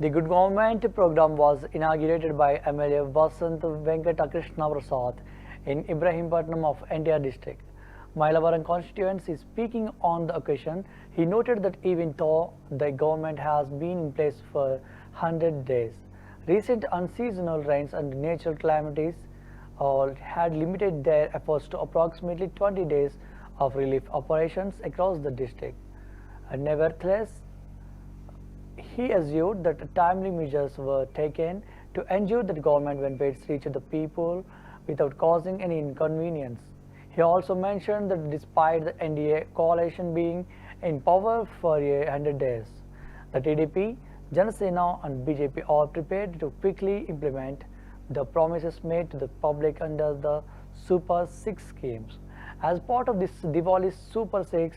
The Good Government program was inaugurated by MLA Vasant Venkatakrishna Prasad in Ibrahimpatnam of NTR district. Mayalapuram constituency speaking on the occasion, he noted that even though the government has been in place for 100 days, recent unseasonal rains and natural calamities all had limited their efforts to approximately 20 days of relief operations across the district. Nevertheless, he assured that timely measures were taken to ensure that government benefits reach the people without causing any inconvenience. He also mentioned that despite the NDA coalition being in power for 100 days, the TDP, Janasena and BJP are prepared to quickly implement the promises made to the public under the Super 6 schemes. As part of this Diwali Super 6,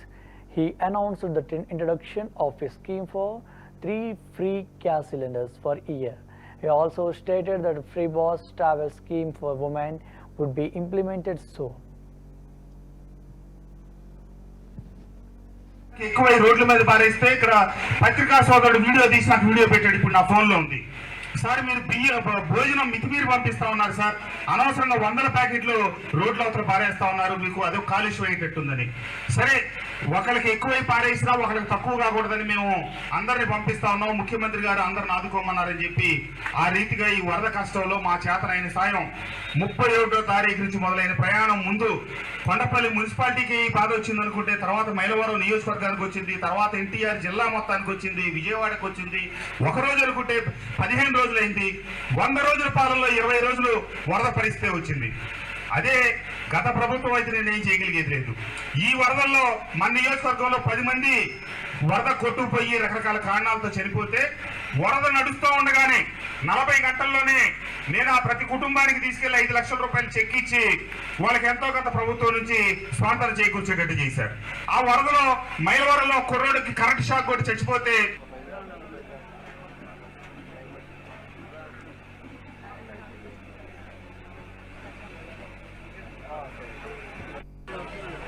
he announced the introduction of a scheme for 3 free gas cylinders for a year. He also stated that a free bus travel scheme for women would be implemented soon. ఎక్కువ రోడ్ల మీద పారేస్తే ఇక్కడ పత్రికా సోదరుడు video తీసి నాకు video పెట్టాడు. ఇప్పుడు నా ఫోన్లో ఉంది. సార్ మీరు భోజనం మితిమీరి పంపిస్తా ఉన్నారు సార్, అనవసరంగా 100 ప్యాకెట్లు రోడ్ల అవతల పారేస్తా ఉన్నారు, మీకు అదొక కాలుష్యం అయ్యేటట్టుందని. సరే, ఒకరికి ఎక్కువై పారేసినా ఒకరికి తక్కువ కాకూడదని మేము అందరిని పంపిస్తా ఉన్నాం. ముఖ్యమంత్రి గారు అందరిని ఆదుకోమన్నారని చెప్పి ఆ రీతిగా ఈ వరద కష్టంలో మా చేతనైన సాయం 31వ తారీఖు నుంచి మొదలైన ప్రయాణం ముందు కొండపల్లి మున్సిపాలిటీకి బాధ వచ్చింది అనుకుంటే, తర్వాత మైలవరం నియోజకవర్గానికి వచ్చింది, తర్వాత ఎన్టీఆర్ జిల్లా మొత్తానికి వచ్చింది, విజయవాడకు వచ్చింది. ఒక రోజు అనుకుంటే 15 రోజులైంది. 100 రోజుల పాలనలో 20 రోజులు వరద పరిస్థితి వచ్చింది. అదే గత ప్రభుత్వం అయితే నేను ఏం చేయగలిగేది లేదు. ఈ వరదల్లో మన నియోజకవర్గంలో 10 మంది వరద కొట్టుకుపోయి రకరకాల కారణాలతో చనిపోతే, వరద నడుస్తూ ఉండగానే 40 గంటల్లోనే నేను ఆ ప్రతి కుటుంబానికి తీసుకెళ్లి 5 లక్షల రూపాయలు చెక్ ఇచ్చి వాళ్ళకి ఎంతో కొంత ప్రభుత్వం నుంచి స్పాన్సర్ చేకూర్చేటట్టు చేశారు. ఆ వరదలో మైలవరంలో కుర్రోడికి కరెంట్ షాక్ కొట్టి చచ్చిపోతే